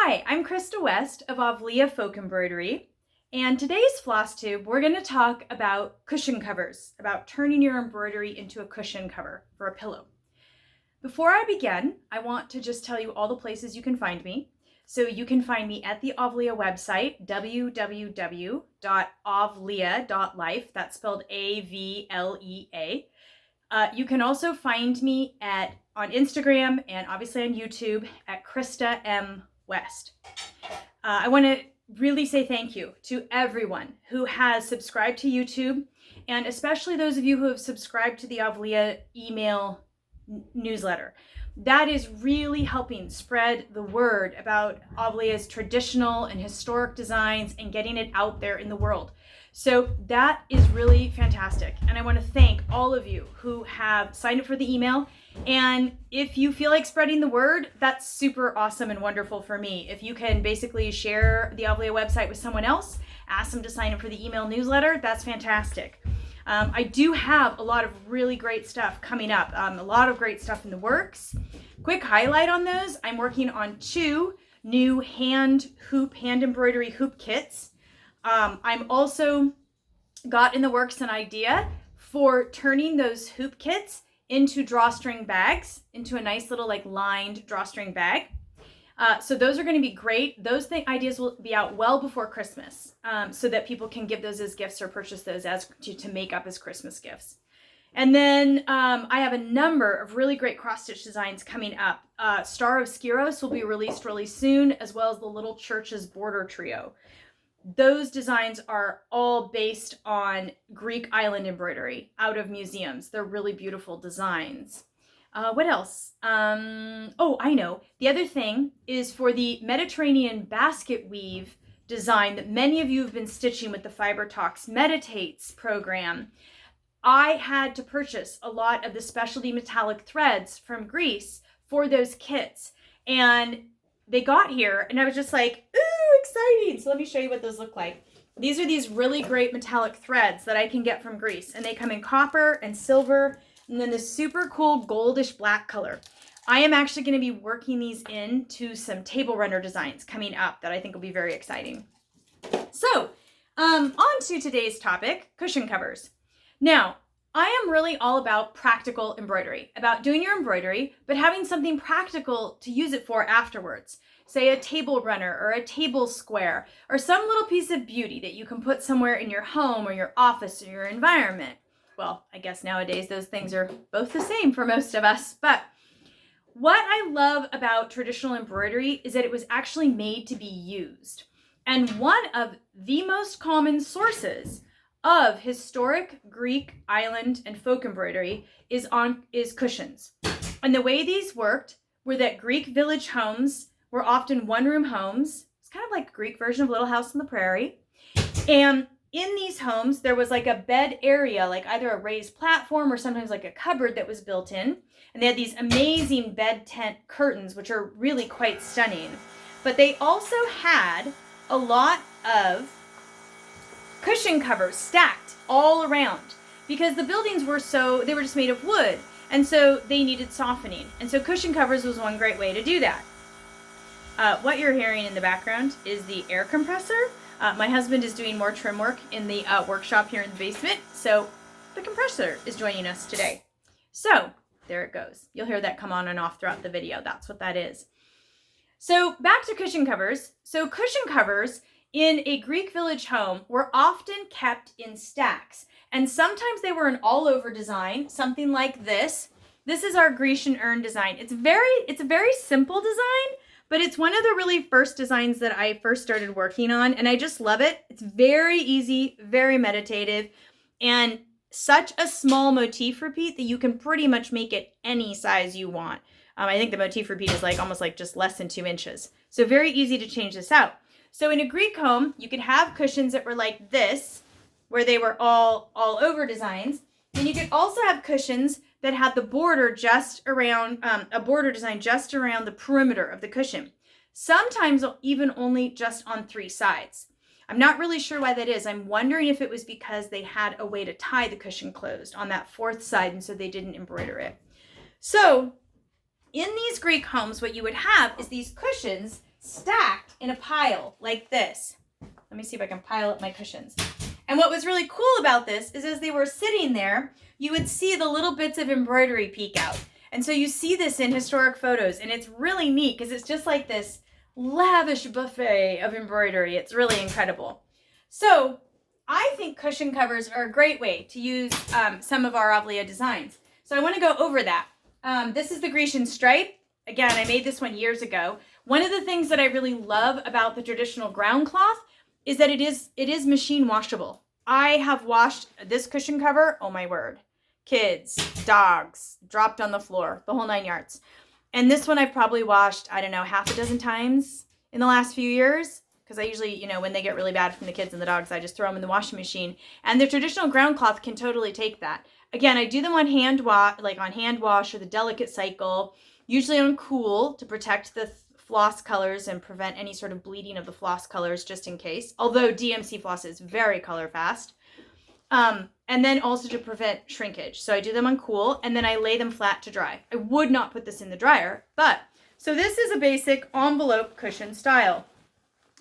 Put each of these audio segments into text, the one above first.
Hi, I'm Krista West of Avlia Folk Embroidery, and today's FlossTube we're going to talk about cushion covers, about turning your embroidery into a cushion cover for a pillow. Before I begin, I want to just tell you all the places you can find me. So you can find me at the Avlia website, www.avlia.life, that's spelled A-V-L-E-A. You can also find me on Instagram and obviously on YouTube at kristamwest. I want to really say thank you to everyone who has subscribed to YouTube, and especially those of you who have subscribed to the Avlia email newsletter. That is really helping spread the word about Avlia's traditional and historic designs and getting it out there in the world. So that is really fantastic. And I want to thank all of you who have signed up for the email. And if you feel like spreading the word, that's super awesome and wonderful for me. If you can basically share the Avlia website with someone else, ask them to sign up for the email newsletter, that's fantastic. I do have a lot of really great stuff coming up, a lot of great stuff in the works. Quick highlight on those, I'm working on 2 new hand embroidery hoop kits. I'm also got in the works an idea for turning those hoop kits into drawstring bags, into a nice little lined drawstring bag. So those are going to be great. Those ideas will be out well before Christmas, so that people can give those as gifts or purchase those as to make up as Christmas gifts. And then I have a number of really great cross-stitch designs coming up. Star of Skiros will be released really soon, as well as the Little Church's Border Trio. Those designs are all based on Greek island embroidery out of museums. They're really beautiful designs. What else? Oh, I know. The other thing is for the Mediterranean basket weave design that many of you have been stitching with the Fiber Talks Meditates program. I had to purchase a lot of the specialty metallic threads from Greece for those kits. And they got here and I was just like, ooh, exciting. So let me show you what those look like. These are these really great metallic threads that I can get from Greece, and they come in copper and silver and then this super cool goldish black color. I am actually going to be working these into some table runner designs coming up that I think will be very exciting. So on to today's topic, cushion covers. Now, I am really all about practical embroidery, about doing your embroidery, but having something practical to use it for afterwards. Say a table runner or a table square or some little piece of beauty that you can put somewhere in your home or your office or your environment. Well, I guess nowadays those things are both the same for most of us, but what I love about traditional embroidery is that it was actually made to be used. And one of the most common sources of historic Greek island and folk embroidery is cushions. And the way these worked were that Greek village homes were often one-room homes. It's kind of like a Greek version of Little House on the Prairie. And in these homes, there was like a bed area, like either a raised platform or sometimes like a cupboard that was built in. And they had these amazing bed tent curtains, which are really quite stunning. But they also had a lot of cushion covers stacked all around because the buildings were they were just made of wood, and so they needed softening. And so cushion covers was one great way to do that. What you're hearing in the background is the air compressor. My husband is doing more trim work in the workshop here in the basement, so the compressor is joining us today. So there it goes. You'll hear that come on and off throughout the video. That's what that is. So back to cushion covers. So cushion covers in a Greek village home were often kept in stacks, and sometimes they were an all-over design, something like this. This is our Grecian urn design. It's a very simple design, but it's one of the really first designs that I first started working on, and I just love it. It's very easy, very meditative, and such a small motif repeat that you can pretty much make it any size you want. I think the motif repeat is almost just less than 2 inches. So very easy to change this out. So in a Greek home, you could have cushions that were like this, where they were all over designs. And you could also have cushions that had the border just around, a border design just around the perimeter of the cushion. Sometimes even only just on 3 sides. I'm not really sure why that is. I'm wondering if it was because they had a way to tie the cushion closed on that 4th side, and so they didn't embroider it. So in these Greek homes, what you would have is these cushions stacked in a pile like this. Let me see if I can pile up my cushions. And what was really cool about this is as they were sitting there, you would see the little bits of embroidery peek out. And so you see this in historic photos, and it's really neat because it's just like this lavish buffet of embroidery. It's really incredible. So I think cushion covers are a great way to use some of our Avlia designs. So I want to go over that. This is the Grecian stripe. Again, I made this one years ago. One of the things that I really love about the traditional ground cloth is that it is machine washable. I have washed this cushion cover, oh my word. Kids, dogs, dropped on the floor, the whole 9 yards. And this one I've probably washed, I don't know, half a dozen times in the last few years. Because I usually, you know, when they get really bad from the kids and the dogs, I just throw them in the washing machine. And the traditional ground cloth can totally take that. Again, I do them on hand wash or the delicate cycle, usually on cool to protect the floss colors and prevent any sort of bleeding of the floss colors just in case. Although DMC floss is very color fast. And then also to prevent shrinkage. So I do them on cool and then I lay them flat to dry. I would not put this in the dryer, so this is a basic envelope cushion style.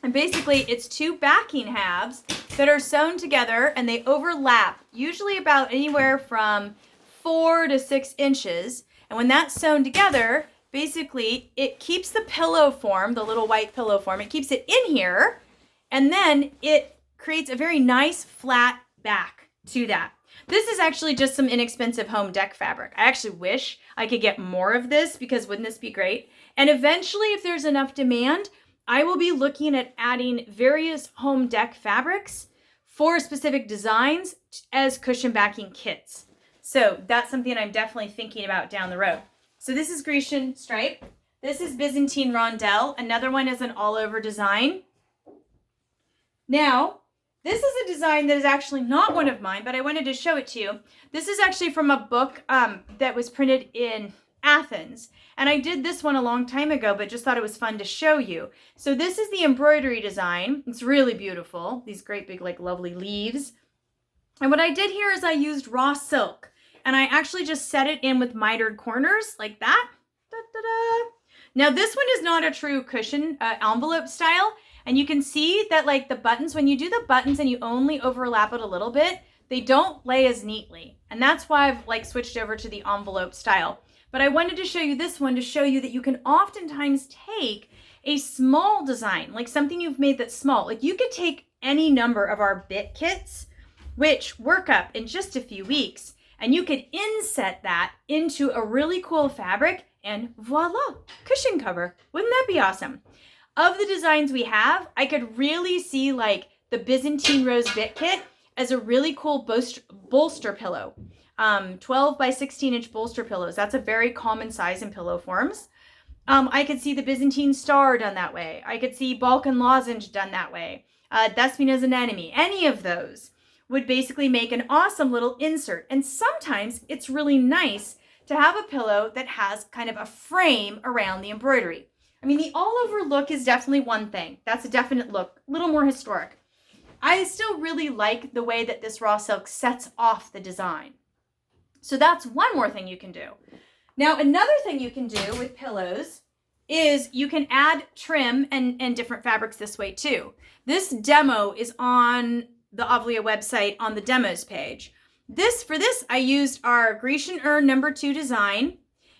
And basically it's two backing halves that are sewn together and they overlap, usually about anywhere from 4 to 6 inches. And when that's sewn together, basically it keeps the pillow form, the little white pillow form, it keeps it in here, and then it creates a very nice flat back to that. This is actually just some inexpensive home deck fabric. I actually wish I could get more of this because wouldn't this be great? And eventually, if there's enough demand, I will be looking at adding various home deck fabrics for specific designs as cushion backing kits. So that's something I'm definitely thinking about down the road. So this is Grecian stripe. This is Byzantine rondelle. Another one is an all over design. Now, this is a design that is actually not one of mine, but I wanted to show it to you. This is actually from a book that was printed in Athens. And I did this one a long time ago, but just thought it was fun to show you. So this is the embroidery design. It's really beautiful. These great big, like, lovely leaves. And what I did here is I used raw silk. And I actually just set it in with mitered corners like that. Da-da-da. Now this one is not a true cushion envelope style. And you can see that like the buttons, when you do the buttons and you only overlap it a little bit, they don't lay as neatly. And that's why I've like switched over to the envelope style. But I wanted to show you this one to show you that you can oftentimes take a small design, like something you've made that's small. Like you could take any number of our bit kits, which work up in just a few weeks, and you could inset that into a really cool fabric and voila, cushion cover. Wouldn't that be awesome? Of the designs we have, I could really see like the Byzantine Rose bit kit as a really cool bolster pillow. 12 by 16 inch bolster pillows. That's a very common size in pillow forms. I could see the Byzantine Star done that way. I could see Balkan Lozenge done that way. Despina's Anemone. Any of those would basically make an awesome little insert. And sometimes it's really nice to have a pillow that has kind of a frame around the embroidery. I mean, the all-over look is definitely one thing. That's a definite look, a little more historic. I still really like the way that this raw silk sets off the design. So that's one more thing you can do. Now, another thing you can do with pillows is you can add trim and different fabrics this way too. This demo is on the Avlia website on the demos page. For this, I used our Grecian Urn #2 design.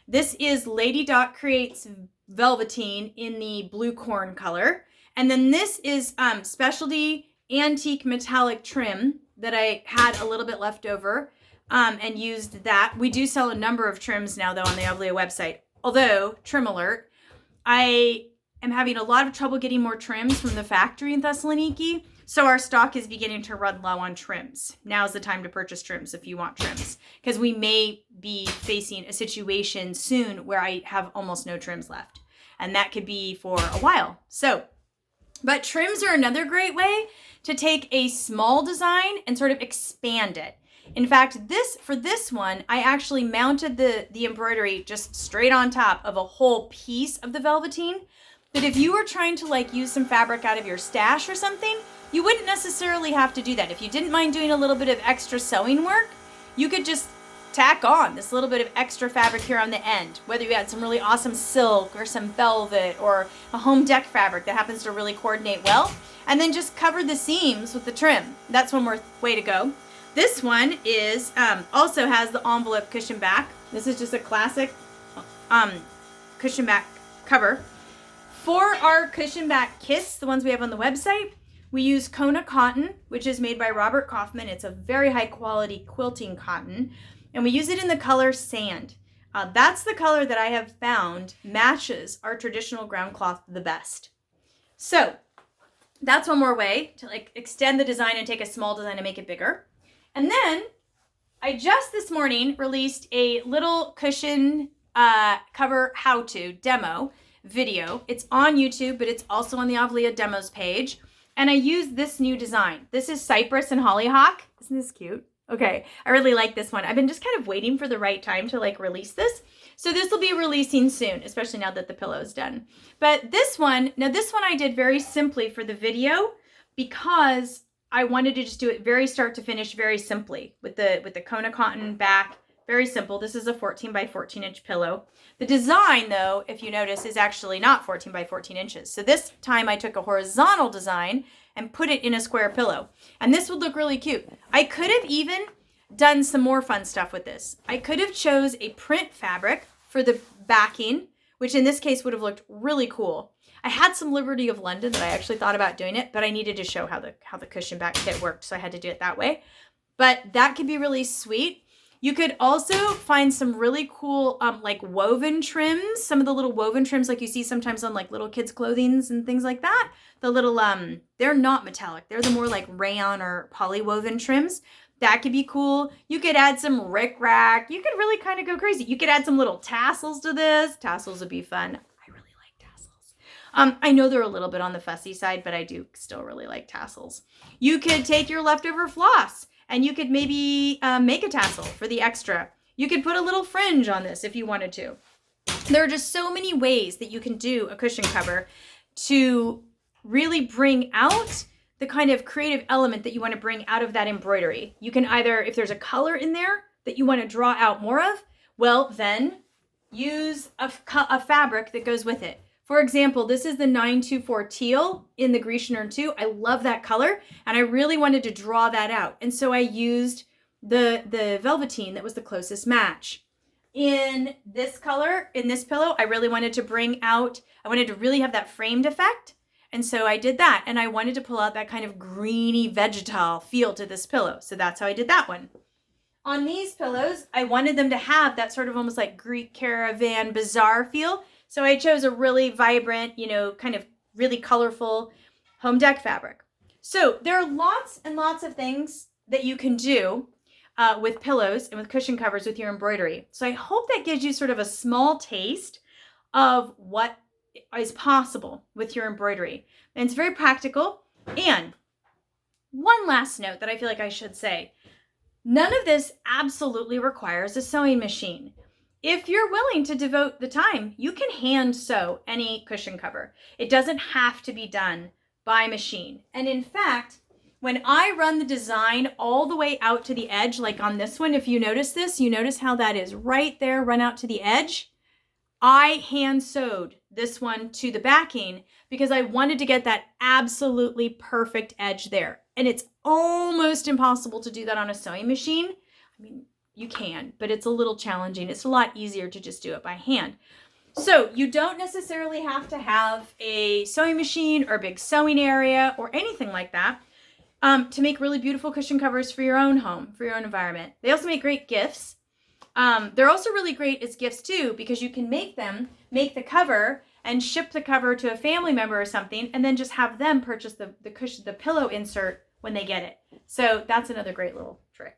This is Lady Dot Creates Velveteen in the blue corn color. And then this is specialty antique metallic trim that I had a little bit left over and used that. We do sell a number of trims now though on the Avlia website. Although, trim alert, I am having a lot of trouble getting more trims from the factory in Thessaloniki. So our stock is beginning to run low on trims. Now's the time to purchase trims if you want trims, because we may be facing a situation soon where I have almost no trims left. And that could be for a while. But trims are another great way to take a small design and sort of expand it. In fact, for this one, I actually mounted the embroidery just straight on top of a whole piece of the velveteen. But if you were trying to like use some fabric out of your stash or something, you wouldn't necessarily have to do that. If you didn't mind doing a little bit of extra sewing work, you could just tack on this little bit of extra fabric here on the end, whether you had some really awesome silk or some velvet or a home deck fabric that happens to really coordinate well, and then just cover the seams with the trim. That's one more way to go. This one is also has the envelope cushion back. This is just a classic cushion back cover. For our cushion back kits, the ones we have on the website, we use Kona cotton, which is made by Robert Kaufman. It's a very high quality quilting cotton, and we use it in the color sand. That's the color that I have found matches our traditional ground cloth the best. So that's one more way to like extend the design and take a small design and make it bigger. And then I just this morning released a little cushion cover how-to demo video. It's on YouTube, but it's also on the Avlia demos page. And I used this new design. This is Cypress and Hollyhock. Isn't this cute? Okay, I really like this one. I've been just kind of waiting for the right time to like release this. So this will be releasing soon, especially now that the pillow's done. But this one I did very simply for the video because I wanted to just do it very start to finish, very simply with the Kona cotton back. Very simple. This is a 14 by 14 inch pillow. The design, though, if you notice, is actually not 14 by 14 inches. So this time I took a horizontal design and put it in a square pillow. And this would look really cute. I could have even done some more fun stuff with this. I could have chose a print fabric for the backing, which in this case would have looked really cool. I had some Liberty of London that I actually thought about doing it, but I needed to show how the cushion back kit worked, so I had to do it that way. But that could be really sweet. You could also find some really cool like woven trims, some of the little woven trims like you see sometimes on like little kids' clothings and things like that. The little, they're not metallic. They're the more like rayon or poly woven trims. That could be cool. You could add some rickrack. You could really kind of go crazy. You could add some little tassels to this. Tassels would be fun. I really like tassels. I know they're a little bit on the fussy side, but I do still really like tassels. You could take your leftover floss and you could maybe make a tassel for the extra. You could put a little fringe on this if you wanted to. There are just so many ways that you can do a cushion cover to really bring out the kind of creative element that you want to bring out of that embroidery. You can either, if there's a color in there that you want to draw out more of, well, then use a fabric that goes with it. For example, this is the 924 teal in the Grecian Urn 2. I love that color, and I really wanted to draw that out. And so I used the velveteen that was the closest match. In this color, in this pillow, I really wanted to bring out, I wanted to really have that framed effect. And so I did that, and I wanted to pull out that kind of greeny vegetal feel to this pillow. So that's how I did that one. On these pillows, I wanted them to have that sort of almost like Greek caravan bazaar feel. So I chose a really vibrant, kind of really colorful home deck fabric. So there are lots and lots of things that you can do with pillows and with cushion covers with your embroidery. So I hope that gives you sort of a small taste of what is possible with your embroidery. And it's very practical. And one last note that I feel like I should say, none of this absolutely requires a sewing machine. If you're willing to devote the time, you can hand sew any cushion cover. It doesn't have to be done by machine. And in fact, when I run the design all the way out to the edge, like on this one, if you notice this, you notice how that is right there, run out to the edge. I hand sewed this one to the backing because I wanted to get that absolutely perfect edge there. And it's almost impossible to do that on a sewing machine. I mean, you can, but it's a little challenging. It's a lot easier to just do it by hand. So you don't necessarily have to have a sewing machine or a big sewing area or anything like that to make really beautiful cushion covers for your own home, for your own environment. They also make great gifts. They're also really great as gifts too, because you can make the cover and ship the cover to a family member or something, and then just have them purchase the cushion, the pillow insert when they get it. So that's another great little trick.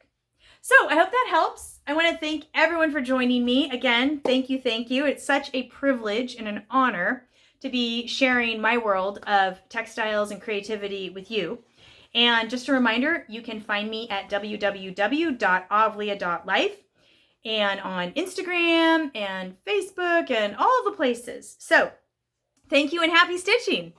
So I hope that helps. I want to thank everyone for joining me. Again, thank you, thank you. It's such a privilege and an honor to be sharing my world of textiles and creativity with you. And just a reminder, you can find me at www.avlia.life and on Instagram and Facebook and all the places. So thank you and happy stitching.